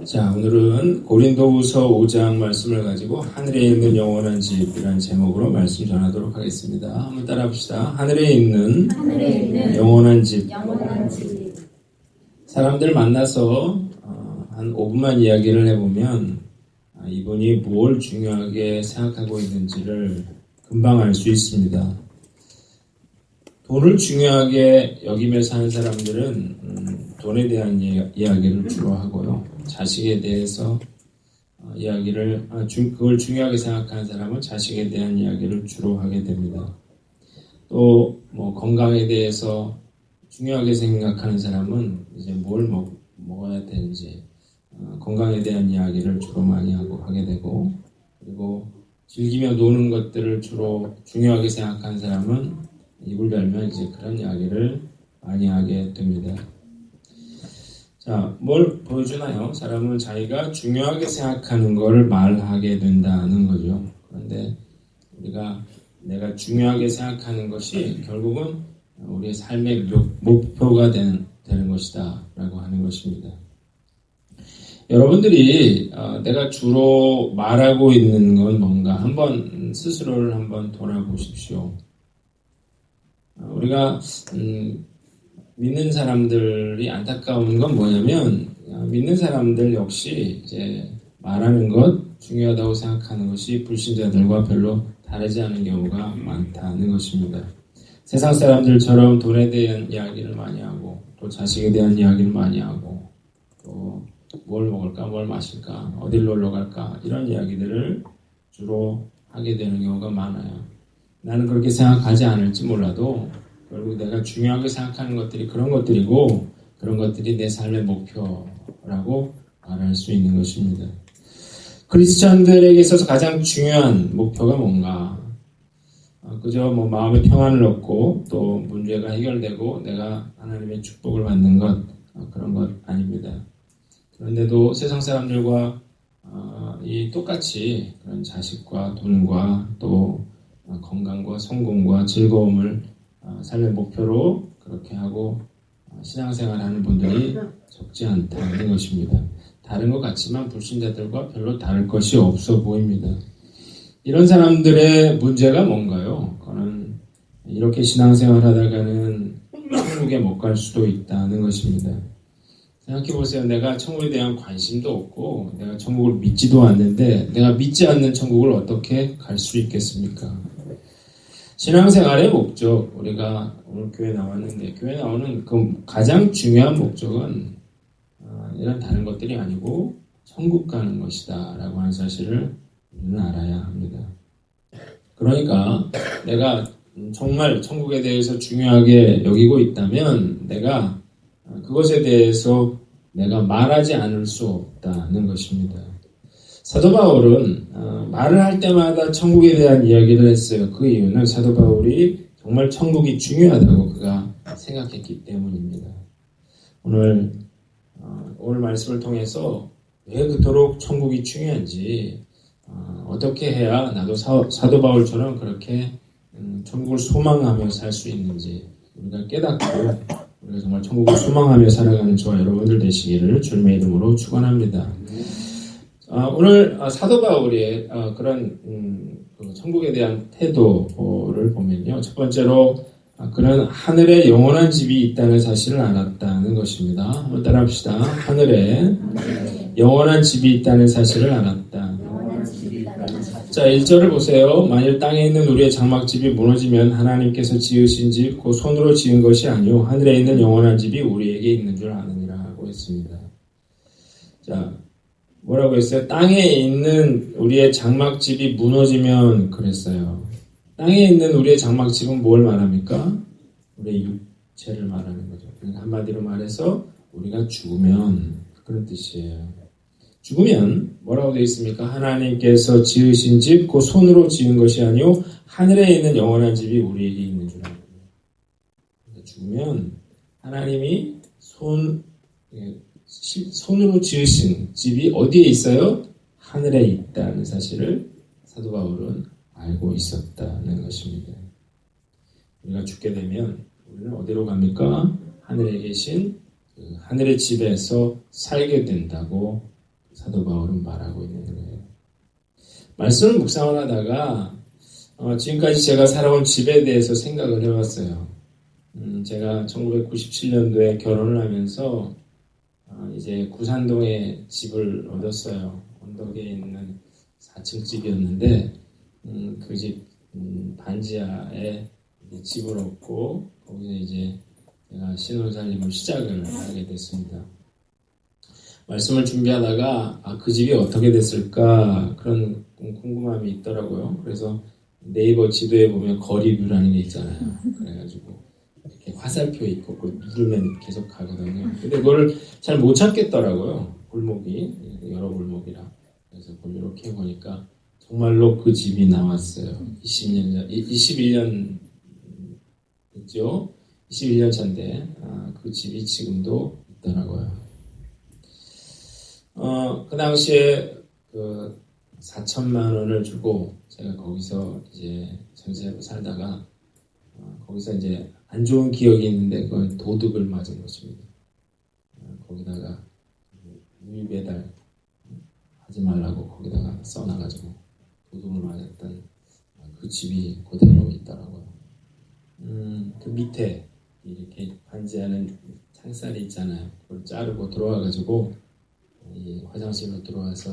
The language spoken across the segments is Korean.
자, 오늘은 고린도후서 5장 말씀을 가지고 하늘에 있는 영원한 집이라는 제목으로 말씀 전하도록 하겠습니다. 한번 따라 봅시다. 하늘에 있는 영원한 집. 사람들 만나서 한 5분만 이야기를 해보면 이분이 뭘 중요하게 생각하고 있는지를 금방 알 수 있습니다. 돈을 중요하게 여기며 사는 사람들은 돈에 대한 이야기를 주로 하고요. 자식에 대해서 그걸 중요하게 생각하는 사람은 자식에 대한 이야기를 주로 하게 됩니다. 또 건강에 대해서 중요하게 생각하는 사람은 이제 뭘 먹어야 되는지 건강에 대한 이야기를 주로 많이 하게 되고, 그리고 즐기며 노는 것들을 주로 중요하게 생각하는 사람은 입을 열면 이제 그런 이야기를 많이 하게 됩니다. 자, 뭘 보여주나요? 사람은 자기가 중요하게 생각하는 걸 말하게 된다는 거죠. 그런데 내가 중요하게 생각하는 것이 결국은 우리의 삶의 목표가 되는 것이다 라고 하는 것입니다. 여러분들이 내가 주로 말하고 있는 건 뭔가 스스로를 한번 돌아보십시오. 우리가 믿는 사람들이 안타까운 건 뭐냐면 믿는 사람들 역시 이제 말하는 것 중요하다고 생각하는 것이 불신자들과 별로 다르지 않은 경우가 많다는 것입니다. 세상 사람들처럼 돈에 대한 이야기를 많이 하고 또 자식에 대한 이야기를 많이 하고 또 뭘 먹을까 뭘 마실까 어딜 놀러 갈까 이런 이야기들을 주로 하게 되는 경우가 많아요. 나는 그렇게 생각하지 않을지 몰라도 결국 내가 중요하게 생각하는 것들이 그런 것들이고 그런 것들이 내 삶의 목표라고 말할 수 있는 것입니다. 크리스천들에게 있어서 가장 중요한 목표가 뭔가? 그저 마음의 평안을 얻고 또 문제가 해결되고 내가 하나님의 축복을 받는 것 그런 것 아닙니다. 그런데도 세상 사람들과 똑같이 그런 자식과 돈과 또 건강과 성공과 즐거움을 삶의 목표로 그렇게 하고 신앙생활하는 분들이 적지 않다는 것입니다. 다른 것 같지만 불신자들과 별로 다를 것이 없어 보입니다. 이런 사람들의 문제가 뭔가요? 그거는 이렇게 신앙생활 하다가는 천국에 못 갈 수도 있다는 것입니다. 생각해보세요. 내가 천국에 대한 관심도 없고 내가 천국을 믿지도 않는데 내가 믿지 않는 천국을 어떻게 갈 수 있겠습니까? 신앙생활의 목적, 우리가 오늘 교회 나왔는데 교회 나오는 그 가장 중요한 목적은 이런 다른 것들이 아니고 천국 가는 것이다 라고 하는 사실을 우리는 알아야 합니다. 그러니까 내가 정말 천국에 대해서 중요하게 여기고 있다면 내가 그것에 대해서 내가 말하지 않을 수 없다는 것입니다. 사도 바울은 말을 할 때마다 천국에 대한 이야기를 했어요. 그 이유는 사도 바울이 정말 천국이 중요하다고 그가 생각했기 때문입니다. 오늘 말씀을 통해서 왜 그토록 천국이 중요한지 어떻게 해야 나도 사도 바울처럼 그렇게 천국을 소망하며 살 수 있는지 우리가 깨닫고 우리가 정말 천국을 소망하며 살아가는 저와 여러분들 되시기를 주님의 이름으로 축원합니다. 오늘 사도 바울의 그런 천국에 대한 태도를 보면요. 첫 번째로 그는 하늘에 영원한 집이 있다는 사실을 알았다는 것입니다. 한번 따라합시다. 하늘에 영원한 집이 있다는 사실을 알았다. 자, 1절을 보세요. 만일 땅에 있는 우리의 장막집이 무너지면 하나님께서 지으신 집, 곧 손으로 지은 것이 아니오 하늘에 있는 영원한 집이 우리에게 있는 줄 아느니라고 했습니다. 자, 뭐라고 했어요? 땅에 있는 우리의 장막집이 무너지면 그랬어요. 땅에 있는 우리의 장막집은 뭘 말합니까? 우리의 육체를 말하는 거죠. 그러니까 한마디로 말해서 우리가 죽으면 그런 뜻이에요. 죽으면 뭐라고 되어 있습니까? 하나님께서 지으신 집, 그 손으로 지은 것이 아니오 하늘에 있는 영원한 집이 우리에게 있는 줄 압니다. 그러니까 죽으면 하나님이 손으로 지으신 집이 어디에 있어요? 하늘에 있다는 사실을 사도 바울은 알고 있었다는 것입니다. 우리가 죽게 되면 우리는 어디로 갑니까? 하늘에 계신 하늘의 집에서 살게 된다고 사도 바울은 말하고 있는 거예요. 말씀을 묵상을 하다가 지금까지 제가 살아온 집에 대해서 생각을 해봤어요. 제가 1997년도에 결혼을 하면서 이제 구산동에 집을 얻었어요. 언덕에 있는 4층 집이었는데 그 집 반지하에 집을 얻고 거기서 이제 제가 신혼살림을 시작을 하게 됐습니다. 말씀을 준비하다가 그 집이 어떻게 됐을까 그런 궁금함이 있더라고요. 그래서 네이버 지도에 보면 거리뷰라는 게 있잖아요. 그래가지고 이렇게 화살표 있고 그걸 누르면 계속 가거든요. 근데 그걸 잘 못 찾겠더라고요. 골목이 여러 골목이라. 그래서 그걸 이렇게 해보니까 정말로 그 집이 나왔어요. 21년 됐죠? 21년 차인데 그 집이 지금도 있더라고요. 그 당시에 그 4천만 원을 주고 제가 거기서 이제 전세로 살다가 거기서 이제 안 좋은 기억이 있는데 그건 도둑을 맞은 것입니다. 거기다가 우유 배달 하지 말라고 거기다가 써놔가지고 도둑을 맞았던 그 집이 그대로 있더라고요. 그 밑에 이렇게 반지하는 창살이 있잖아요. 그걸 자르고 들어와가지고 이 화장실로 들어와서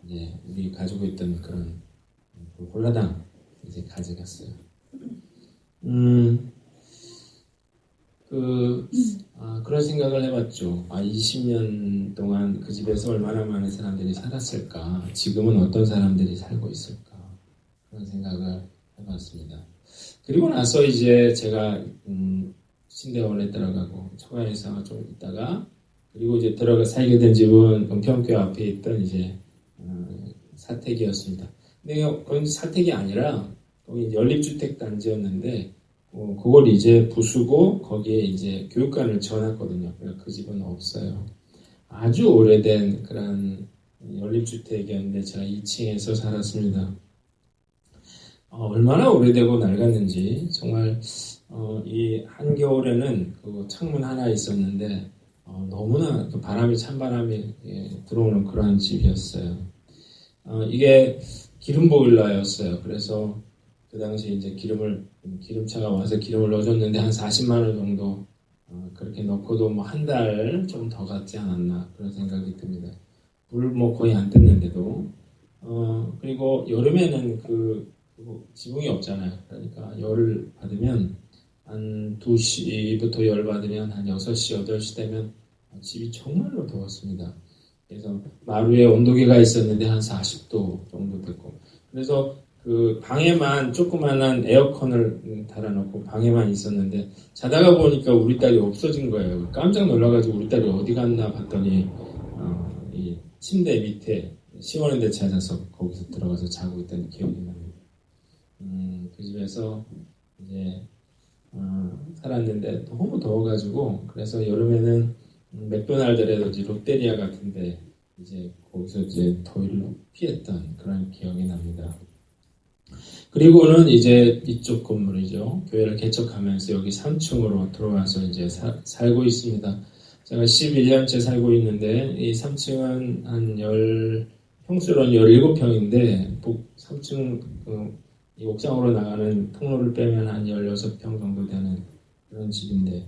이제 우리 가지고 있던 그런 홀라당 이제 가져갔어요. 그런 생각을 해봤죠. 20년 동안 그 집에서 얼마나 많은 사람들이 살았을까? 지금은 어떤 사람들이 살고 있을까? 그런 생각을 해봤습니다. 그리고 나서 이제 제가 신대원에 들어가고 초가에서 좀 있다가 그리고 이제 들어가 살게 된 집은 은평교 앞에 있던 이제 사택이었습니다. 근데 그건 사택이 아니라 거기 연립주택 단지였는데 그걸 이제 부수고 거기에 이제 교육관을 지어놨거든요. 그 집은 없어요. 아주 오래된 그런 연립주택이었는데 제가 2층에서 살았습니다. 얼마나 오래되고 낡았는지 정말 이 한겨울에는 그 창문 하나 있었는데 너무나 그 바람이 찬바람이 들어오는 그런 집이었어요. 이게 기름 보일러였어요. 그래서 그 당시 이제 기름차가 와서 기름을 넣어줬는데 한 40만 원 정도 그렇게 넣고도 뭐 한 달 좀 더 갔지 않았나 그런 생각이 듭니다. 불 뭐 거의 안 떴는데도 그리고 여름에는 그 지붕이 없잖아요. 그러니까 열을 받으면 한 2시부터 열 받으면 한 6시, 8시 되면 집이 정말로 더웠습니다. 그래서 마루에 온도계가 있었는데 한 40도 정도 됐고 그래서 그 방에만 조그만한 에어컨을 달아놓고 방에만 있었는데 자다가 보니까 우리 딸이 없어진 거예요. 깜짝 놀라가지고 우리 딸이 어디 갔나 봤더니 이 침대 밑에 시원한 데 찾아서 거기서 들어가서 자고 있던 기억이 납니다. 그 집에서 이제 살았는데 너무 더워가지고 그래서 여름에는 맥도날드라든지 롯데리아 같은데 이제 거기서 이제 더위를 피했던 그런 기억이 납니다. 그리고는 이제 이쪽 건물이죠. 교회를 개척하면서 여기 3층으로 들어와서 이제 살고 있습니다. 제가 11년째 살고 있는데 이 3층은 평수로는 17평인데 3층 이 옥상으로 나가는 통로를 빼면 한 16평 정도 되는 그런 집인데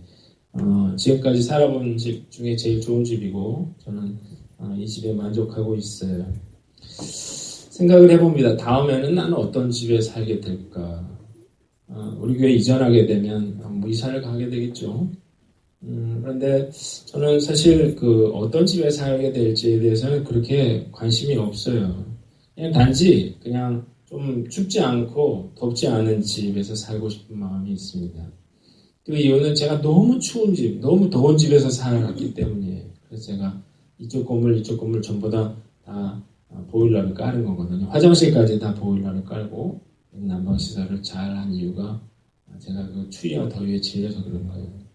지금까지 살아본 집 중에 제일 좋은 집이고 저는 이 집에 만족하고 있어요. 생각을 해봅니다. 다음에는 나는 어떤 집에 살게 될까? 우리 교회 이전하게 되면 뭐 이사를 가게 되겠죠. 그런데 저는 사실 그 어떤 집에 살게 될지에 대해서는 그렇게 관심이 없어요. 그냥 단지 그냥 좀 춥지 않고 덥지 않은 집에서 살고 싶은 마음이 있습니다. 그 이유는 제가 너무 추운 집, 너무 더운 집에서 살았기 때문이에요. 그래서 제가 이쪽 건물 전부 다 보일러를 깔은 거거든요. 화장실까지 다 보일러를 깔고 난방시설을 잘 한 이유가 제가 그 추위와 더위에 질려서 그런 거예요.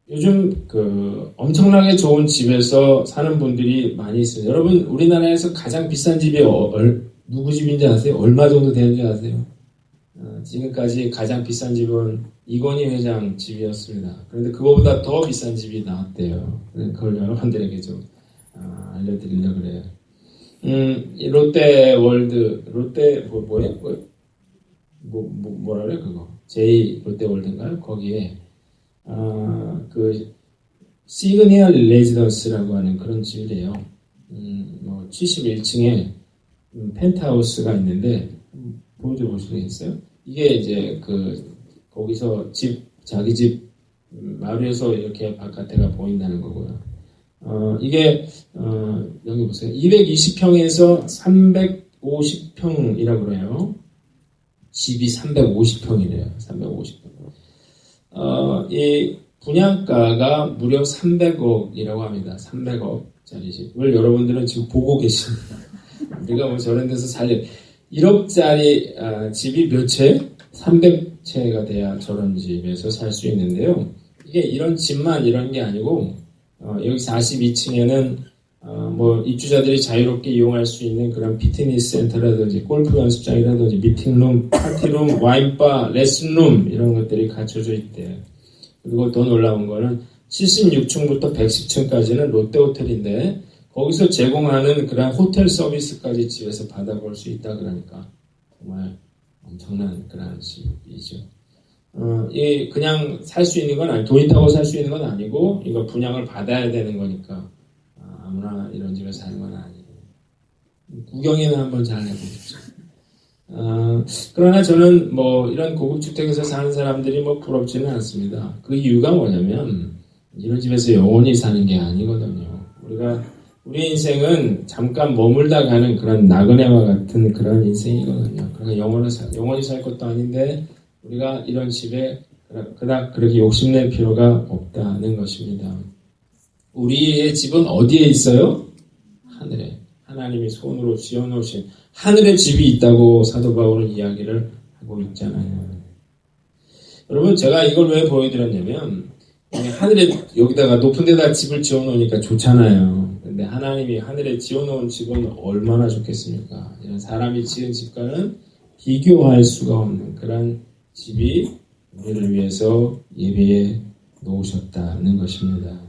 요즘 그 엄청나게 좋은 집에서 사는 분들이 많이 있어요. 여러분 우리나라에서 가장 비싼 집이 누구 집인지 아세요? 얼마 정도 되는지 아세요? 지금까지 가장 비싼 집은 이건희 회장 집이었습니다. 그런데 그거보다 더 비싼 집이 나왔대요. 그걸 여러분들에게 좀 알려드리려고 그래요. 이 롯데월드, 뭐라 그래, 그거? J 롯데월드인가요? 거기에, 시그니얼 레지던스라고 하는 그런 집이래요. 71층에 펜트하우스가 있는데, 보여줘 보시겠어요? 이게 이제 거기서 자기 집 마루에서 이렇게 바깥에가 보인다는 거고요. 이게, 여기 보세요. 220평에서 350평이라고 그래요. 집이 350평이래요. 350평. 이 분양가가 무려 300억이라고 합니다. 300억짜리 집을 여러분들은 지금 보고 계십니다. 우리가 뭐 저런 데서 1억짜리 집이 몇 채? 300채가 돼야 저런 집에서 살 수 있는데요. 이게 이런 집만 이런 게 아니고 여기 42층에는 입주자들이 자유롭게 이용할 수 있는 그런 피트니스 센터라든지 골프 연습장이라든지 미팅룸, 파티룸, 와인바, 레슨룸 이런 것들이 갖춰져 있대요. 그리고 더 놀라운 거는 76층부터 110층까지는 롯데호텔인데 거기서 제공하는 그런 호텔 서비스까지 집에서 받아볼 수 있다 그러니까 정말 엄청난 그런 집이죠. 이 그냥 살 수 있는 건 아니, 돈 있다고 살 수 있는 건 아니고 이거 분양을 받아야 되는 거니까 아무나 이런 집에 사는 건 아니에요. 구경이나 한번 잘 해보십시오. 그러나 저는 이런 고급 주택에서 사는 사람들이 부럽지는 않습니다. 그 이유가 뭐냐면 이런 집에서 영원히 사는 게 아니거든요. 우리 인생은 잠깐 머물다 가는 그런 나그네와 같은 그런 인생이거든요. 그러니까 영원히 살 것도 아닌데 우리가 이런 집에 그닥 그렇게 욕심낼 필요가 없다는 것입니다. 우리의 집은 어디에 있어요? 하늘에. 하나님이 손으로 지어놓으신 하늘에 집이 있다고 사도 바울은 이야기를 하고 있잖아요. 여러분 제가 이걸 왜 보여드렸냐면 하늘에 여기다가 높은 데다 집을 지어놓으니까 좋잖아요. 근데 하나님이 하늘에 지어놓은 집은 얼마나 좋겠습니까? 이런 사람이 지은 집과는 비교할 수가 없는 그런 집이 우리를 위해서 예배해 놓으셨다는 것입니다.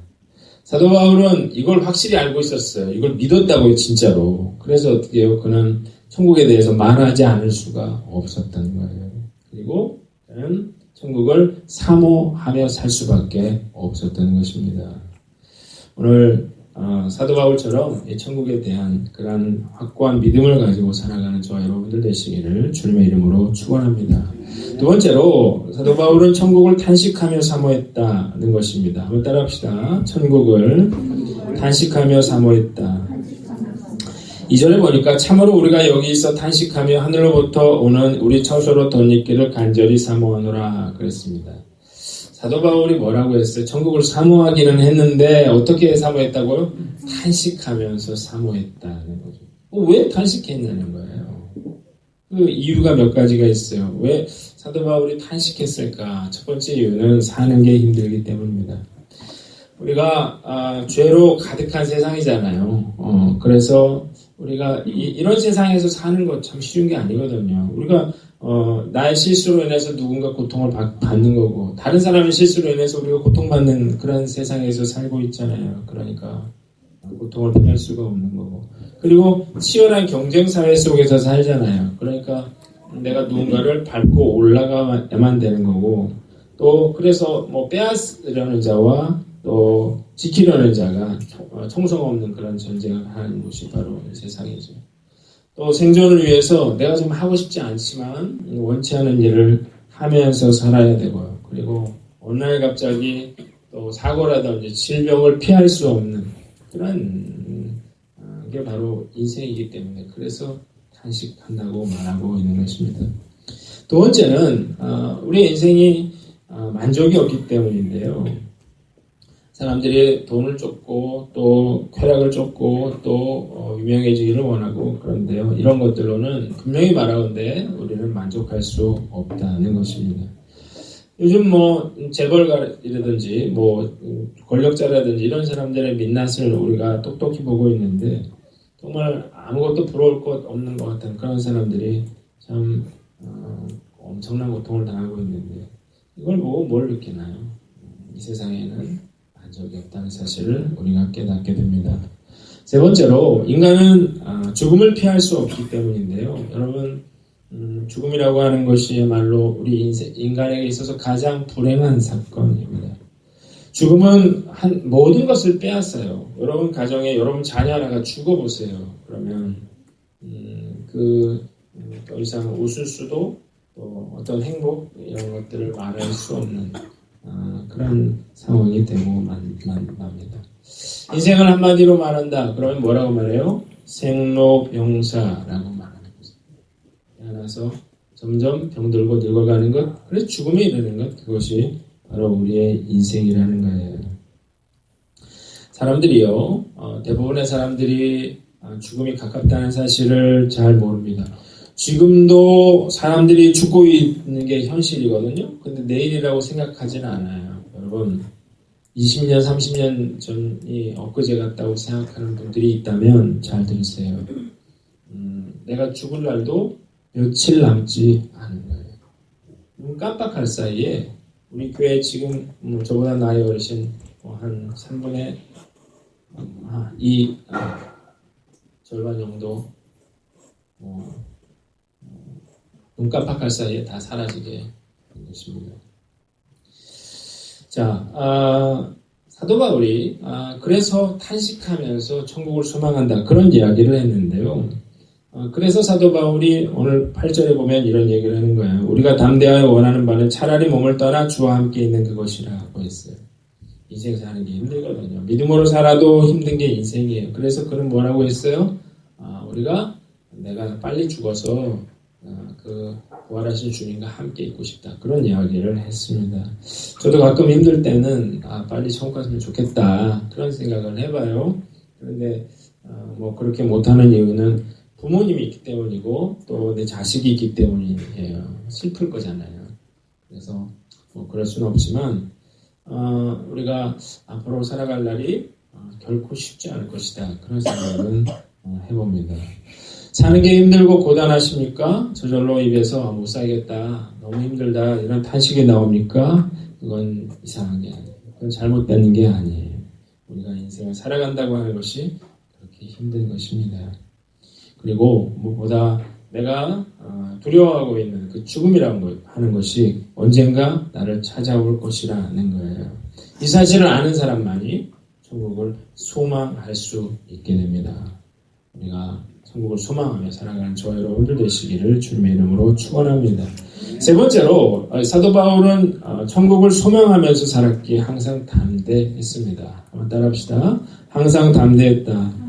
사도 바울은 이걸 확실히 알고 있었어요. 이걸 믿었다고요, 진짜로. 그래서 어떻게 해요? 그는 천국에 대해서 말하지 않을 수가 없었다는 거예요. 그리고 그는 천국을 사모하며 살 수밖에 없었다는 것입니다. 오늘 사도 바울처럼 이 천국에 대한 그런 확고한 믿음을 가지고 살아가는 저와 여러분들 되시기를 주님의 이름으로 축원합니다. 두 번째로 사도 바울은 천국을 탄식하며 사모했다는 것입니다. 한번 따라합시다. 천국을 탄식하며 사모했다. 2절에 보니까 참으로 우리가 여기서 탄식하며 하늘로부터 오는 우리 처소로 덧입기를 간절히 사모하노라 그랬습니다. 사도 바울이 뭐라고 했어요? 천국을 사모하기는 했는데 어떻게 사모했다고요? 탄식하면서 사모했다는 거죠. 왜 탄식했냐는 거예요. 그 이유가 몇 가지가 있어요. 왜 사도 바울이 탄식했을까? 첫 번째 이유는 사는 게 힘들기 때문입니다. 우리가 죄로 가득한 세상이잖아요. 그래서 우리가 이런 세상에서 사는 것 참 쉬운 게 아니거든요. 우리가 나의 실수로 인해서 누군가 고통을 받는 거고 다른 사람의 실수로 인해서 우리가 고통받는 그런 세상에서 살고 있잖아요. 그러니까 고통을 피할 수가 없는 거고 그리고 치열한 경쟁사회 속에서 살잖아요. 그러니까 내가 누군가를 밟고 올라가야만 되는 거고 또 그래서 빼앗으려는 자와 또 지키려는 자가 청성 없는 그런 전쟁을 하는 곳이 바로 세상이죠. 또 생존을 위해서 내가 좀 하고 싶지 않지만 원치 않은 일을 하면서 살아야 되고요. 그리고 어느 날 갑자기 또 사고라든지 질병을 피할 수 없는 그런 게 바로 인생이기 때문에 그래서 탄식한다고 말하고 있는 것입니다. 두 번째는 우리 인생이 만족이 없기 때문인데요. 사람들이 돈을 쫓고 또 쾌락을 쫓고 또 유명해지기를 원하고 그런데요. 이런 것들로는 분명히 말하건대 우리는 만족할 수 없다는 것입니다. 요즘 재벌가라든지 권력자라든지 이런 사람들의 민낯을 우리가 똑똑히 보고 있는데 정말 아무것도 부러울 것 없는 것 같은 그런 사람들이 참 엄청난 고통을 당하고 있는데 이걸 보고 뭘 느끼나요? 이 세상에는 만족이 없다는 사실을 우리가 깨닫게 됩니다. 세 번째로 인간은 죽음을 피할 수 없기 때문인데요. 여러분 죽음이라고 하는 것이야말로 우리 인간에게 있어서 가장 불행한 사건입니다. 죽음은 모든 것을 빼앗아요. 여러분 가정에 여러분 자녀 하나가 죽어보세요. 그러면 더 이상 웃을 수도 또 어떤 행복 이런 것들을 말할 수 없는 그런 상황이 되고 맙니다. 인생을 한마디로 말한다. 그러면 뭐라고 말해요? 생로병사라고 말하는 거죠. 태어나서 점점 병들고 늙어가는 것, 그래서 죽음에 이르는 것, 그것이 바로 우리의 인생이라는 거예요. 사람들이요, 대부분의 사람들이 죽음이 가깝다는 사실을 잘 모릅니다. 지금도 사람들이 죽고 있는 게 현실이거든요. 근데 내일이라고 생각하지는 않아요. 여러분 20년, 30년 전이 엊그제 같다고 생각하는 분들이 있다면 잘 들으세요. 내가 죽을 날도 며칠 남지 않은 거예요. 눈 깜빡할 사이에 우리 교회 지금 저보다 나이 어리신 한 3분의 2 절반 정도 눈 깜빡할 사이에 다 사라지게 된 것입니다. 자, 사도 바울이 그래서 탄식하면서 천국을 소망한다 그런 이야기를 했는데요. 그래서 사도 바울이 오늘 8절에 보면 이런 얘기를 하는 거예요. 우리가 담대하여 원하는 바는 차라리 몸을 떠나 주와 함께 있는 그것이라고 했어요. 인생 사는 게 힘들거든요. 믿음으로 살아도 힘든 게 인생이에요. 그래서 그는 뭐라고 했어요? 내가 빨리 죽어서 그 부활하신 주님과 함께 있고 싶다. 그런 이야기를 했습니다. 저도 가끔 힘들 때는 빨리 천국 갔으면 좋겠다. 그런 생각을 해봐요. 그런데 그렇게 못하는 이유는 부모님이 있기 때문이고 또 내 자식이 있기 때문이에요. 슬플 거잖아요. 그래서 그럴 수는 없지만 우리가 앞으로 살아갈 날이 결코 쉽지 않을 것이다. 그런 생각은 해봅니다. 사는 게 힘들고 고단하십니까? 저절로 입에서 못 살겠다, 너무 힘들다 이런 탄식이 나옵니까? 그건 이상한 게 아니에요. 그건 잘못된 게 아니에요. 우리가 인생을 살아간다고 하는 것이 그렇게 힘든 것입니다. 그리고 무엇보다 내가 두려워하고 있는 그 죽음이라고 하는 것이 언젠가 나를 찾아올 것이라는 거예요. 이 사실을 아는 사람만이 천국을 소망할 수 있게 됩니다. 우리가 천국을 소망하며 살아가는 저와 여러분들 되시기를 주님의 이름으로 축원합니다. 세 번째로 사도 바울은 천국을 소망하면서 살았기에 항상 담대했습니다. 한번 따라합시다. 항상 담대했다.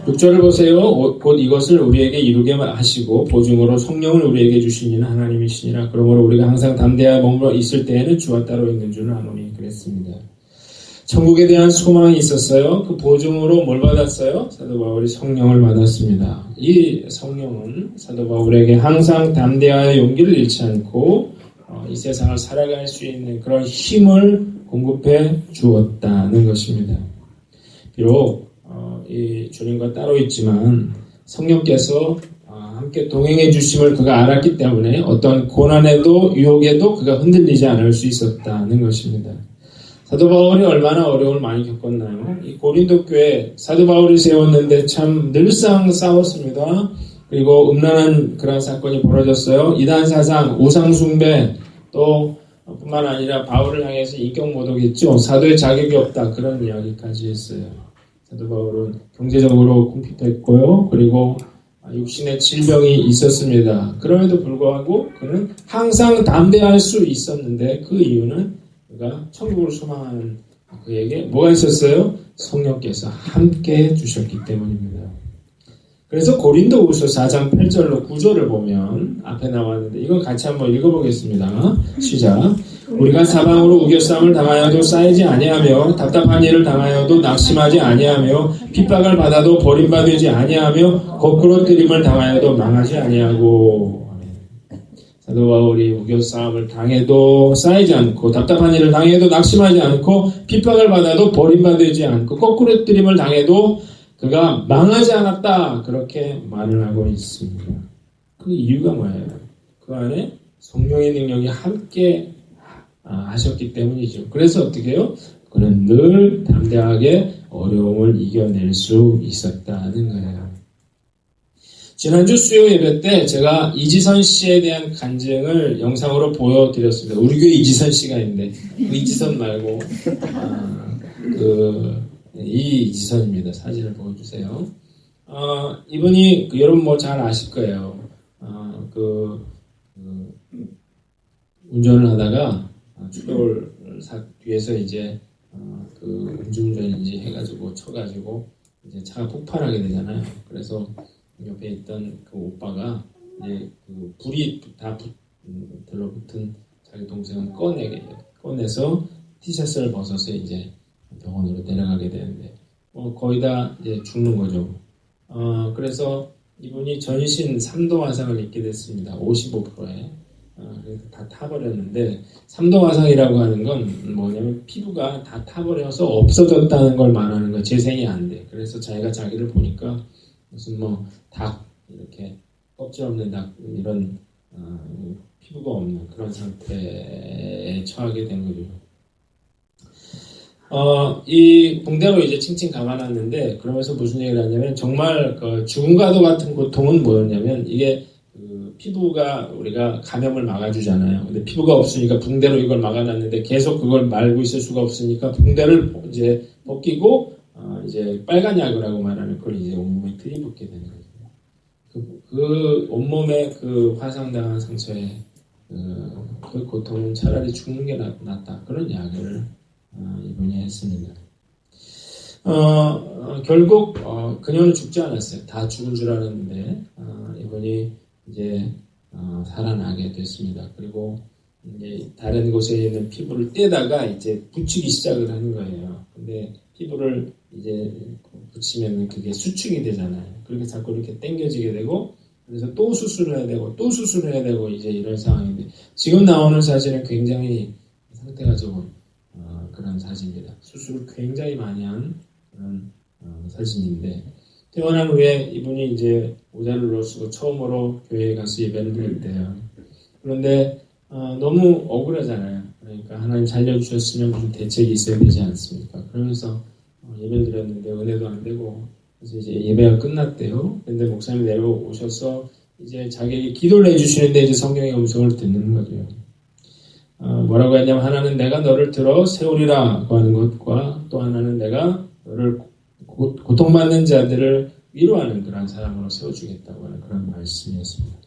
6절을 보세요. 곧 이것을 우리에게 이루게 하시고 보증으로 성령을 우리에게 주시니는 하나님이시니라. 그러므로 우리가 항상 담대하여 머물러 있을 때에는 주와 따로 있는 줄을 아노니 그랬습니다. 천국에 대한 소망이 있었어요. 그 보증으로 뭘 받았어요? 사도 바울이 성령을 받았습니다. 이 성령은 사도 바울에게 항상 담대하여 용기를 잃지 않고 이 세상을 살아갈 수 있는 그런 힘을 공급해 주었다는 것입니다. 비록 이 주님과 따로 있지만 성령께서 함께 동행해 주심을 그가 알았기 때문에 어떤 고난에도 유혹에도 그가 흔들리지 않을 수 있었다는 것입니다. 사도 바울이 얼마나 어려움을 많이 겪었나요? 이 고린도 교회 사도 바울이 세웠는데 참 늘상 싸웠습니다. 그리고 음란한 그런 사건이 벌어졌어요. 이단 사상, 우상 숭배, 또 뿐만 아니라 바울을 향해서 인격 모독했죠. 사도의 자격이 없다 그런 이야기까지 했어요. 사도 바울은 경제적으로 궁핍했고요. 그리고 육신의 질병이 있었습니다. 그럼에도 불구하고 그는 항상 담대할 수 있었는데 그 이유는 그가 천국을 소망하는 그에게 뭐가 있었어요? 성령께서 함께 해주셨기 때문입니다. 그래서 고린도후서 4장 8절로 9절을 보면 앞에 나왔는데 이건 같이 한번 읽어보겠습니다. 시작. 우리가 사방으로 우겨싸움을 당하여도 쌓이지 아니하며 답답한 일을 당하여도 낙심하지 아니하며 핍박을 받아도 버림받지 아니하며 거꾸로 뜨림을 당하여도 망하지 아니하고. 사도 바울이 우겨싸움을 당해도 쌓이지 않고 답답한 일을 당해도 낙심하지 않고 핍박을 받아도 버림받지 않고 거꾸로 뜨림을 당해도 그가 망하지 않았다 그렇게 말을 하고 있습니다. 그 이유가 뭐예요? 그 안에 성령의 능력이 함께 하셨기 때문이죠. 그래서 어떻게 해요? 그는 늘 담대하게 어려움을 이겨낼 수 있었다는 거예요. 지난주 수요 예배 때 제가 이지선 씨에 대한 간증을 영상으로 보여드렸습니다. 우리 교회 이지선 씨가 있는데 그 이지선 말고 이 이지선입니다. 사진을 보여주세요. 이분이 여러분 뭐 잘 아실 거예요. 운전을 하다가 추돌 뒤에서 이제 음주운전인지 해가지고 쳐가지고 이제 차가 폭발하게 되잖아요. 그래서 옆에 있던 그 오빠가 이제 그 불이 다 들러붙은 자기 동생을 꺼내서 티셔츠를 벗어서 이제 병원으로 데려가게 되는데 거의 다 이제 죽는 거죠. 그래서 이분이 전신 3도 화상을 입게 됐습니다. 55%에. 그래서 다 타버렸는데 3도 화상이라고 하는 건 뭐냐면 피부가 다 타버려서 없어졌다는 걸 말하는 거예요. 재생이 안 돼. 그래서 자기가 자기를 보니까 무슨 닭 이렇게 껍질 없는 닭 이런 피부가 없는 그런 상태에 처하게 된 거죠. 이 붕대로 이제 칭칭 감아놨는데 그러면서 무슨 얘기를 하냐면 정말 죽음과도 같은 고통은 뭐였냐면 이게 피부가 우리가 감염을 막아주잖아요. 근데 피부가 없으니까 붕대로 이걸 막아놨는데 계속 그걸 말고 있을 수가 없으니까 붕대를 이제 벗기고 이제 빨간 약이라고 말하는 걸 이제 온몸에 들이붓게 되는 거죠. 그 온몸에 그 화상당한 상처에 그 고통은 차라리 죽는 게 낫다. 그런 약을 이분이 했습니다. 결국 그녀는 죽지 않았어요. 다 죽은 줄 알았는데 이분이 이제 살아나게 됐습니다. 그리고 이제 다른 곳에 있는 피부를 떼다가 이제 붙이기 시작을 하는 거예요. 근데 피부를 이제 붙이면 그게 수축이 되잖아요. 그렇게 자꾸 이렇게 당겨지게 되고 그래서 또 수술을 해야 되고 또 수술을 해야 되고 이제 이런 상황인데 지금 나오는 사진은 굉장히 상태가 좋은 그런 사진입니다. 수술을 굉장히 많이 한 그런 사진인데 퇴원한 후에 이분이 이제 모자를 쓰고 처음으로 교회에 가서 예배를 드릴 때요. 그런데 너무 억울하잖아요. 그러니까 하나님 살려주셨으면 무슨 대책이 있어야 되지 않습니까? 그러면서 예배를 드렸는데 은혜도 안 되고 그래서 이제 예배가 끝났대요. 근데 목사님이 내려오셔서 이제 자기에게 기도를 해주시는데 이제 성경의 음성을 듣는 거죠. 뭐라고 했냐면 하나는 내가 너를 들어 세우리라고 하는 것과 또 하나는 내가 너를 고통받는 자들을 위로하는 그런 사람으로 세워주겠다고 하는 그런 말씀이었습니다.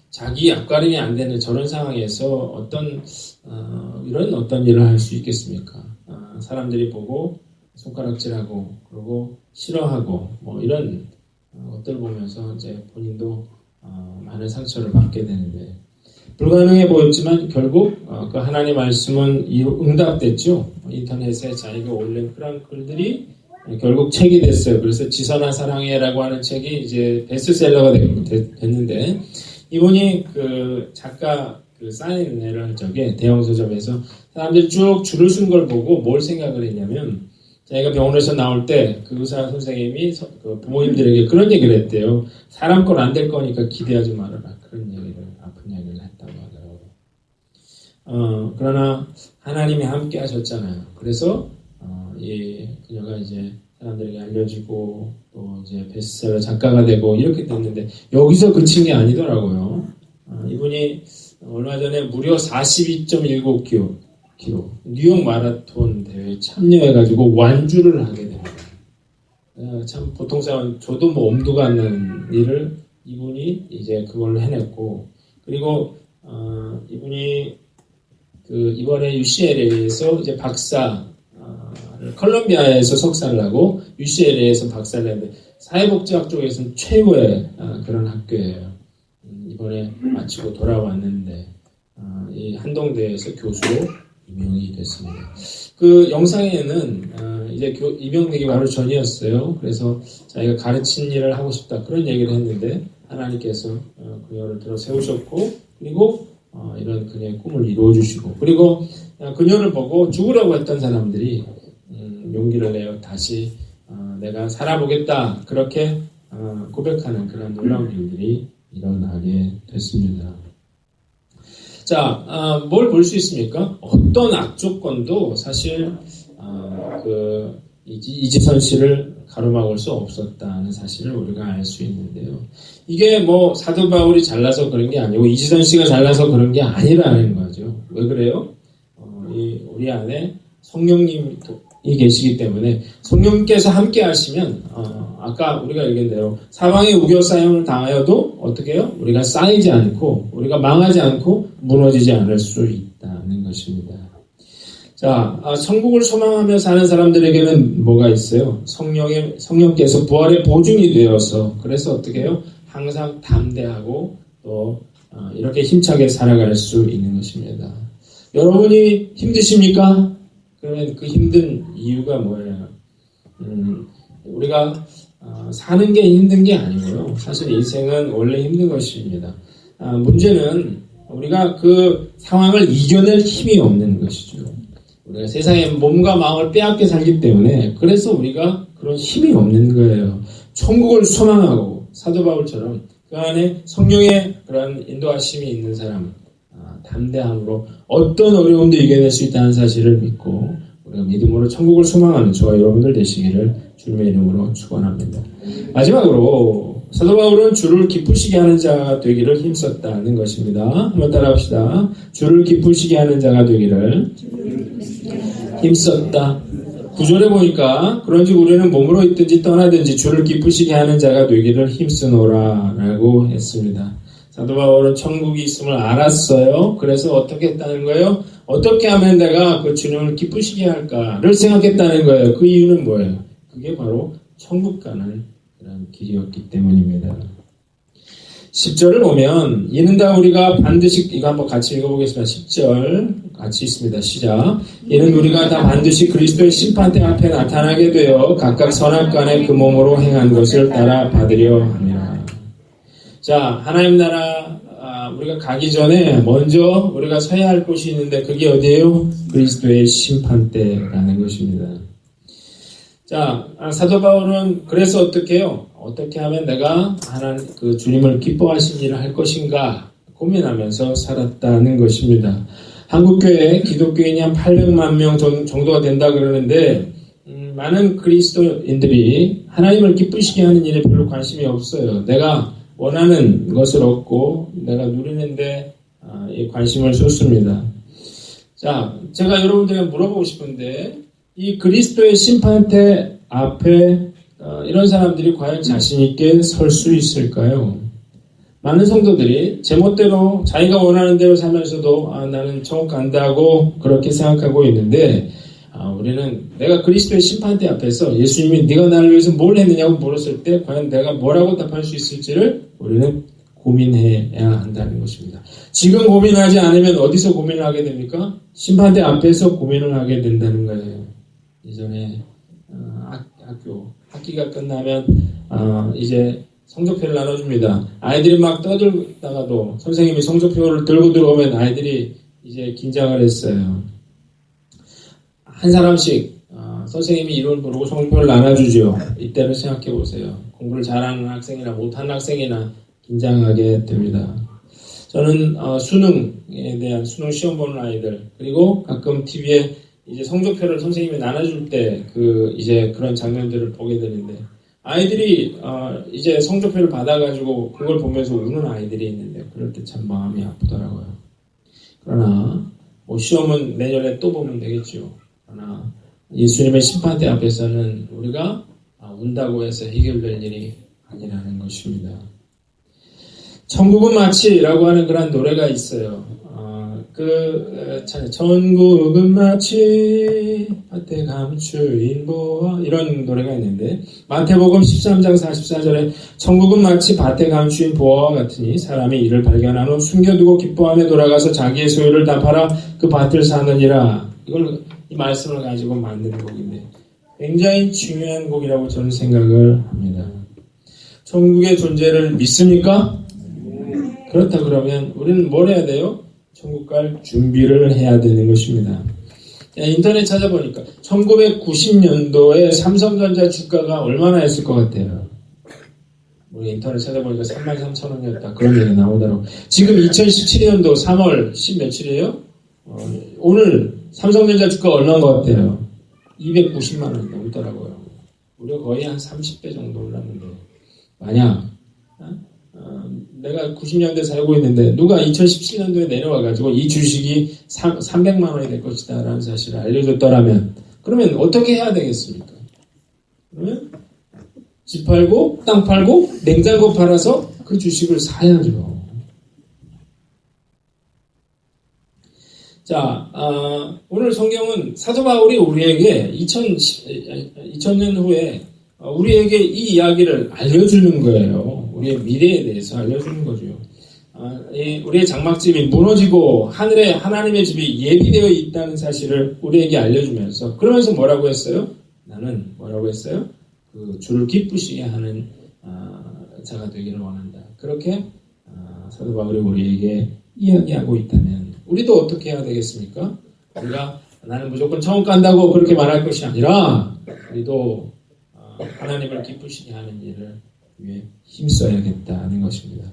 자기 앞가림이 안 되는 저런 상황에서 이런 어떤 일을 할 수 있겠습니까? 사람들이 보고 손가락질하고 그러고 싫어하고 이런 것들을 보면서 이제 본인도 많은 상처를 받게 되는데 불가능해 보였지만 결국 그 하나님의 말씀은 응답됐죠. 인터넷에 자기가 올린 그런 글들이 결국 책이 됐어요. 그래서 지선아 사랑해라고 하는 책이 이제 베스트셀러가 됐는데 이분이 그 작가 사인회를 대형 서점에서 사람들이 쭉 줄을 쓴 걸 보고 뭘 생각을 했냐면 자기가 병원에서 나올 때 그 의사 선생님이 그 부모님들에게 그런 얘기를 했대요. 사람 건 안 될 거니까 기대하지 말아라. 그런 얘기를 아픈 얘기를 했다고 하더라고요. 그러나 하나님이 함께 하셨잖아요. 그래서 그녀가 이제 사람들에게 알려지고 또 이제 베스트셀러 작가가 되고 이렇게 됐는데 여기서 그친 게 아니더라고요. 이분이 얼마 전에 무려 42.19km 뉴욕 마라톤 대회에 참여해가지고 완주를 하게 됩니다. 참 보통 사람 저도 엄두가 안 나는 일을 이분이 이제 그걸 해냈고 그리고 이분이 이번에 UCLA에서 이제 컬럼비아에서 석사를 하고 UCLA에서 박사를 했는데 사회복지학 쪽에서는 최고의 그런 학교예요. 이번에 마치고 돌아왔는데 이 한동대에서 교수로 임용이 됐습니다. 그 영상에는 이제 임용되기 바로 전이었어요. 그래서 자기가 가르친 일을 하고 싶다 그런 얘기를 했는데 하나님께서 그녀를 들어 세우셨고 그리고 이런 그녀의 꿈을 이루어 주시고 그리고 그녀를 보고 죽으려고 했던 사람들이 용기를 내어 다시 내가 살아보겠다 그렇게 고백하는 그런 놀라운 일들이 일어나게 됐습니다. 자, 뭘 볼 수 있습니까? 어떤 악조건도 사실 이지선 씨를 가로막을 수 없었다는 사실을 우리가 알 수 있는데요. 이게 뭐 사도 바울이 잘나서 그런 게 아니고 이지선 씨가 잘나서 그런 게 아니라는 거죠. 왜 그래요? 우리 안에 성령님이 계시기 때문에 성령님께서 함께 하시면 아까 우리가 얘기한 대로 사방에 우겨싸임을 당하여도 어떻게 해요? 우리가 쌓이지 않고 우리가 망하지 않고 무너지지 않을 수 있다는 것입니다. 자, 천국을 소망하며 사는 사람들에게는 뭐가 있어요? 성령께서 부활의 보증이 되어서 그래서 어떻게 해요? 항상 담대하고 또 이렇게 힘차게 살아갈 수 있는 것입니다. 여러분이 힘드십니까? 그러면 그 힘든 이유가 뭐예요? 우리가 사는 게 힘든 게 아니고요. 사실 인생은 원래 힘든 것입니다. 문제는 우리가 그 상황을 이겨낼 힘이 없는 것이죠. 우리가 세상에 몸과 마음을 빼앗겨 살기 때문에 그래서 우리가 그런 힘이 없는 거예요. 천국을 소망하고 사도 바울처럼 그 안에 성령의 그런 인도하심이 있는 사람 담대함으로 어떤 어려움도 이겨낼 수 있다는 사실을 믿고 우리가 믿음으로 천국을 소망하는 저와 여러분들 되시기를 주님의 이름으로 축원합니다. 마지막으로 사도 바울은 주를 기쁘시게 하는 자가 되기를 힘썼다는 것입니다. 한번 따라합시다. 주를 기쁘시게 하는 자가 되기를 힘썼다. 9절에 보니까 그런즉 우리는 몸으로 있든지 떠나든지 주를 기쁘시게 하는 자가 되기를 힘쓰노라 라고 했습니다. 사도 바울은 천국이 있음을 알았어요. 그래서 어떻게 했다는 거예요? 어떻게 하면 내가 그 주님을 기쁘시게 할까를 생각했다는 거예요. 그 이유는 뭐예요? 그게 바로 천국 가는 그런 길이었기 때문입니다. 10절을 보면 이는 다 우리가 반드시 이거 한번 같이 읽어보겠습니다. 10절 같이 있습니다. 시작. 이는 우리가 다 반드시 그리스도의 심판대 앞에 나타나게 되어 각각 선악간에 그 몸으로 행한 것을 따라 받으려 합니다. 자, 하나님 나라 우리가 가기 전에 먼저 우리가 서야 할 곳이 있는데 그게 어디예요? 그리스도의 심판대라는 것입니다. 자, 사도 바울은 그래서 어떻게 해요? 어떻게 하면 내가 하나님 그 주님을 기뻐하신 일을 할 것인가 고민하면서 살았다는 것입니다. 한국교회 기독교인이 한 800만 명 정도가 된다 그러는데 많은 그리스도인들이 하나님을 기쁘시게 하는 일에 별로 관심이 없어요. 내가 원하는 것을 얻고 내가 누리는데 관심을 쏟습니다. 자, 제가 여러분들에게 물어보고 싶은데 이 그리스도의 심판대 앞에 이런 사람들이 과연 자신 있게 설 수 있을까요? 많은 성도들이 제멋대로 자기가 원하는 대로 살면서도 나는 천국 간다고 그렇게 생각하고 있는데 우리는 내가 그리스도의 심판대 앞에서 예수님이 네가 나를 위해서 뭘 했느냐고 물었을 때 과연 내가 뭐라고 답할 수 있을지를 우리는 고민해야 한다는 것입니다. 지금 고민하지 않으면 어디서 고민을 하게 됩니까? 심판대 앞에서 고민을 하게 된다는 거예요. 이전에 학기가 끝나면 이제 성적표를 나눠줍니다. 아이들이 막 떠들다가도 선생님이 성적표를 들고 들어오면 아이들이 이제 긴장을 했어요. 한 사람씩 선생님이 이름을 부르고 성적표를 나눠주죠. 이때를 생각해 보세요. 공부를 잘하는 학생이나 못하는 학생이나 긴장하게 됩니다. 저는 수능에 대한 수능 시험 보는 아이들 그리고 가끔 TV에 이제 성적표를 선생님이 나눠줄 때 이제 그런 장면들을 보게 되는데 아이들이 이제 성적표를 받아가지고 그걸 보면서 우는 아이들이 있는데 그럴 때 참 마음이 아프더라고요. 그러나 뭐 시험은 내년에 또 보면 되겠죠. 그러나 예수님의 심판대 앞에서는 우리가 운다고 해서 해결될 일이 아니라는 것입니다. 천국은 마치라고 하는 그런 노래가 있어요. 천국은 마치 밭에 감추인 보화 이런 노래가 있는데 마태복음 13장 44절에 천국은 마치 밭에 감추인 보화와 같으니 사람이 이를 발견한 후 숨겨두고 기뻐하며 돌아가서 자기의 소유를 다 팔아 그 밭을 사느니라. 이 말씀을 가지고 만든 곡인데 굉장히 중요한 곡이라고 저는 생각을 합니다. 천국의 존재를 믿습니까? 그렇다 그러면 우리는 뭘 해야 돼요? 천국 갈 준비를 해야 되는 것입니다. 인터넷 찾아보니까 1990년도에 삼성전자 주가가 얼마나 했을 것 같아요? 우리 인터넷 찾아보니까 33,000원이었다. 그런 얘기 나오더라고. 지금 2017년도 3월 10 며칠이에요? 오늘 삼성전자 주가 얼마인 것 같아요? 290만 원이 넘더라고요. 우리가 거의 한 30배 정도 올랐는데, 만약 내가 90년대 살고 있는데 누가 2017년도에 내려와가지고 이 주식이 300만 원이 될 것이다 라는 사실을 알려줬더라면, 그러면 어떻게 해야 되겠습니까? 그러면 집 팔고 땅 팔고 냉장고 팔아서 그 주식을 사야죠. 자, 오늘 성경은 사도 바울이 우리에게 2000년 후에 우리에게 이 이야기를 알려주는 거예요. 우리의 미래에 대해서 알려주는 거죠. 우리의 장막집이 무너지고 하늘에 하나님의 집이 예비되어 있다는 사실을 우리에게 알려주면서, 그러면서 뭐라고 했어요? 나는 뭐라고 했어요? 그 주를 기쁘시게 하는 자가 되기를 원한다. 그렇게 사도 바울이 우리에게 이야기하고 있다면 우리도 어떻게 해야 되겠습니까? 우리가 나는 무조건 천국 간다고 그렇게 말할 것이 아니라 우리도 하나님을 기쁘시게 하는 일을 위해 힘써야겠다는 것입니다.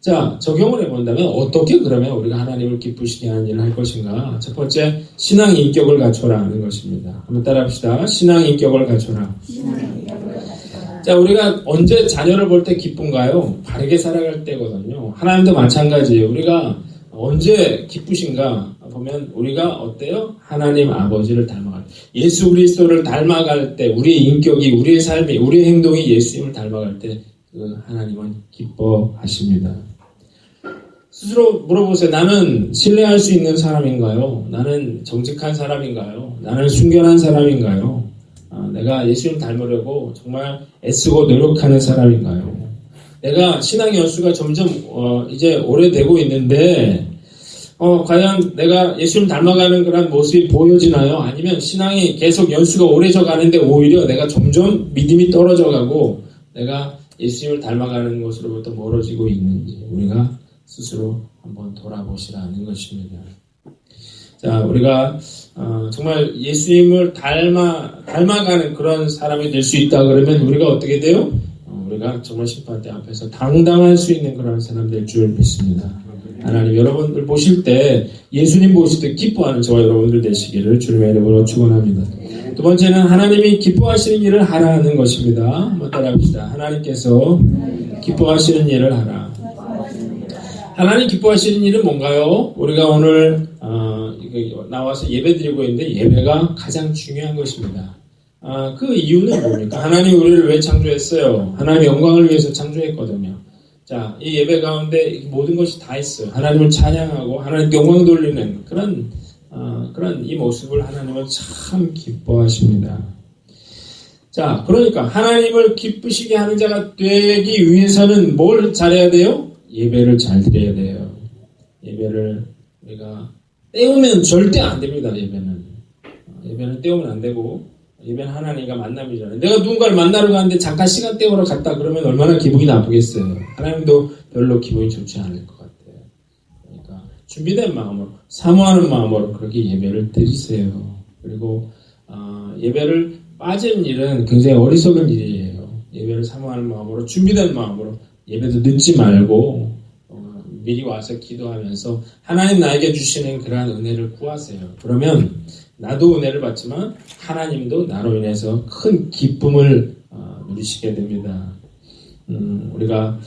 자, 적용을 해본다면 어떻게 그러면 우리가 하나님을 기쁘시게 하는 일을 할 것인가? 첫 번째, 신앙의 인격을 갖춰라 하는 것입니다. 한번 따라합시다. 신앙의 인격을 갖춰라. 자, 우리가 언제 자녀를 볼 때 기쁜가요? 바르게 살아갈 때거든요. 하나님도 마찬가지예요. 우리가 언제 기쁘신가 보면 우리가 어때요? 하나님 아버지를 닮아갈 때, 예수 그리스도를 닮아갈 때, 우리의 인격이, 우리의 삶이, 우리의 행동이 예수님을 닮아갈 때 그 하나님은 기뻐하십니다. 스스로 물어보세요. 나는 신뢰할 수 있는 사람인가요? 나는 정직한 사람인가요? 나는 순결한 사람인가요? 내가 예수님 닮으려고 정말 애쓰고 노력하는 사람인가요? 내가 신앙의 연수가 점점 이제 오래되고 있는데 과연 내가 예수님 닮아가는 그런 모습이 보여지나요? 아니면 신앙이 계속 연수가 오래져 가는데 오히려 내가 점점 믿음이 떨어져가고 내가 예수님을 닮아가는 것으로부터 멀어지고 있는지 우리가 스스로 한번 돌아보시라는 것입니다. 자, 우리가 정말 예수님을 닮아가는 그런 사람이 될 수 있다 그러면 우리가 어떻게 돼요? 우리가 정말 심판대 앞에서 당당할 수 있는 그런 사람 될 줄 믿습니다. 하나님, 여러분들 보실 때, 예수님 보실 때 기뻐하는 저와 여러분들 되시기를 주님의 이름으로 축원합니다. 두 번째는 하나님이 기뻐하시는 일을 하라는 것입니다. 한번 따라합시다. 하나님께서 기뻐하시는 일을 하라. 하나님 기뻐하시는 일은 뭔가요? 우리가 오늘 나와서 예배 드리고 있는데 예배가 가장 중요한 것입니다. 그 이유는 뭡니까? 하나님 우리를 왜 창조했어요? 하나님의 영광을 위해서 창조했거든요. 자, 이 예배 가운데 모든 것이 다 있어요. 하나님을 찬양하고 하나님께 영광 돌리는 그런 이 모습을 하나님은 참 기뻐하십니다. 자, 그러니까 하나님을 기쁘시게 하는 자가 되기 위해서는 뭘 잘해야 돼요? 예배를 잘 드려야 돼요. 예배를 우리가 때우면 절대 안 됩니다. 예배는 때우면 안 되고, 예배는 하나님과 만남이잖아요. 내가 누군가를 만나러 가는데 잠깐 시간 때우러 갔다 그러면 얼마나 기분이 나쁘겠어요. 하나님도 별로 기분이 좋지 않을 것 같아요. 그러니까 준비된 마음으로, 사모하는 마음으로 그렇게 예배를 드리세요. 그리고 예배를 빠진 일은 굉장히 어리석은 일이에요. 예배를 사모하는 마음으로, 준비된 마음으로 예배도 늦지 말고 미리 와서 기도하면서 하나님 나에게 주시는 그러한 은혜를 구하세요. 그러면 나도 은혜를 받지만 하나님도 나로 인해서 큰 기쁨을 누리시게 됩니다. 우리가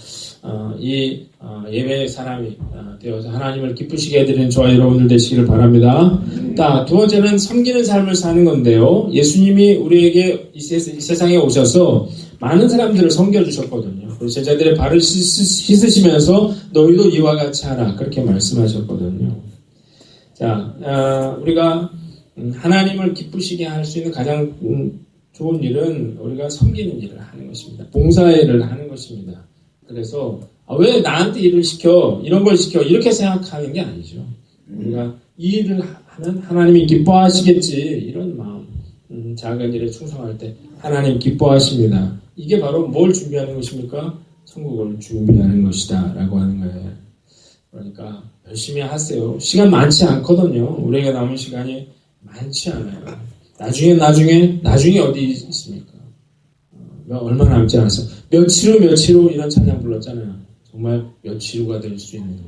이 예배의 사람이 되어서 하나님을 기쁘시게 해드리는 저와 여러분들 되시기를 바랍니다. 두 번째는 섬기는 삶을 사는 건데요. 예수님이 우리에게 이 세상에 오셔서 많은 사람들을 섬겨주셨거든요. 그래서 제자들의 발을 씻으시면서 너희도 이와 같이 하라 그렇게 말씀하셨거든요. 자, 우리가 하나님을 기쁘시게 할 수 있는 가장 좋은 일은 우리가 섬기는 일을 하는 것입니다. 봉사일을 하는 것입니다. 그래서 왜 나한테 일을 시켜, 이런 걸 시켜 이렇게 생각하는 게 아니죠. 우리가 이 일을 하면 하나님이 기뻐하시겠지 이런 마음, 작은 일에 충성할 때 하나님 기뻐하십니다. 이게 바로 뭘 준비하는 것입니까? 천국을 준비하는 것이다 라고 하는 거예요. 그러니까 열심히 하세요. 시간 많지 않거든요. 우리에게 남은 시간이 많지 않아요. 나중에 어디 있습니까? 얼마 남지 않았어. 며칠 후 이런 찬양 불렀잖아요. 정말 며칠 후가 될 수 있는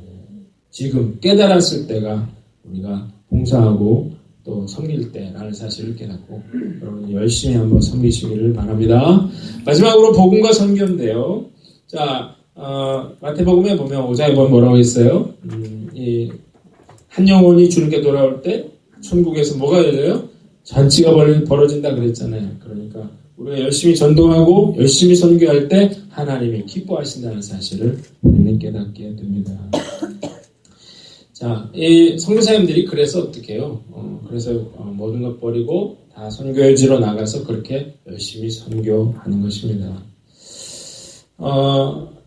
지금 깨달았을 때가 우리가 봉사하고 또 섬길 때라는 사실을 깨닫고 여러분 열심히 한번 섬기시기를 바랍니다. 마지막으로 복음과 선교인데요. 자, 마태복음에 보면 5장에 보면 뭐라고 했어요? 한 영혼이 주님께 돌아올 때 천국에서 뭐가 열려요? 잔치가 벌어진다 그랬잖아요. 그러니까 우리가 열심히 전도하고 열심히 선교할 때 하나님이 기뻐하신다는 사실을 우리는 깨닫게 됩니다. 자, 이 선교사님들이 그래서 어떻게 해요? 그래서 모든 것 버리고 다 선교지로 나가서 그렇게 열심히 선교하는 것입니다.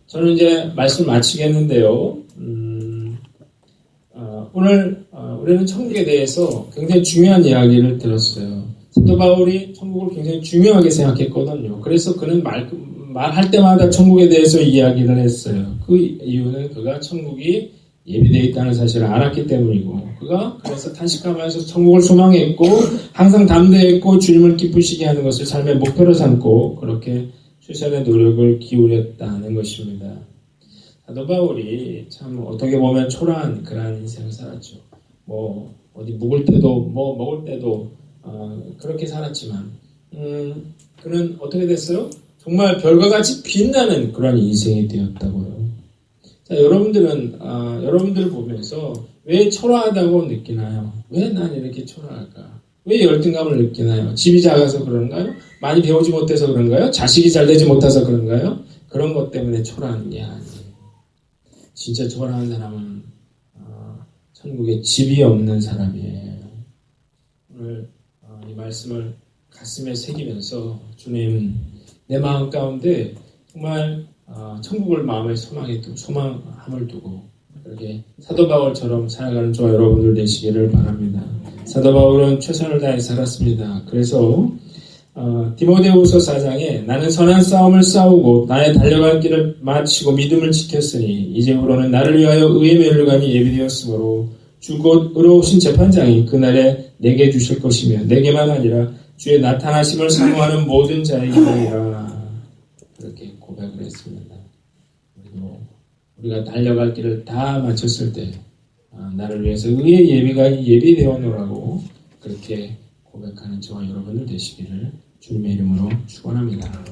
저는 이제 말씀 마치겠는데요. 오늘 우리는 천국에 대해서 굉장히 중요한 이야기를 들었어요. 사도 바울이 천국을 굉장히 중요하게 생각했거든요. 그래서 그는 말할 때마다 천국에 대해서 이야기를 했어요. 그 이유는 그가 천국이 예비되어 있다는 사실을 알았기 때문이고 그가 그래서 탄식하면서 천국을 소망했고 항상 담대했고 주님을 기쁘시게 하는 것을 삶의 목표로 삼고 그렇게 최선의 노력을 기울였다는 것입니다. 사도 바울이 참 어떻게 보면 초라한 그러한 인생을 살았죠. 뭐 어디 묵을 때도 뭐 먹을 때도 그렇게 살았지만 그는 어떻게 됐어요? 정말 별과 같이 빛나는 그런 인생이 되었다고요. 자, 여러분들을 보면서 왜 초라하다고 느끼나요? 왜 난 이렇게 초라할까? 왜 열등감을 느끼나요? 집이 작아서 그런가요? 많이 배우지 못해서 그런가요? 자식이 잘 되지 못해서 그런가요? 그런 것 때문에 초라한 게 아니에요. 진짜 초라한 사람은 천국에 집이 없는 사람이에요. 오늘 이 말씀을 가슴에 새기면서 주님 내 마음 가운데 정말 천국을 마음에 소망함을 두고 그렇게 사도 바울처럼 살아가는 저와 여러분들 되시기를 바랍니다. 사도 바울은 최선을 다해 살았습니다. 그래서 디모데후서 4장에 나는 선한 싸움을 싸우고 나의 달려갈 길을 마치고 믿음을 지켰으니 이제부로는 나를 위하여 의의 면류관이 예비되었으므로 주 곧 의로우신 재판장이 그날에 내게 주실 것이며 내게만 아니라 주의 나타나심을 사모하는 모든 자에게니라. 그렇게 고백을 했습니다. 그리고 우리가 달려갈 길을 다 마쳤을 때 나를 위해서 의의 예비가 예비되었노라고 그렇게 고백하는 저와 여러분들 되시기를 주님의 이름으로 축원합니다.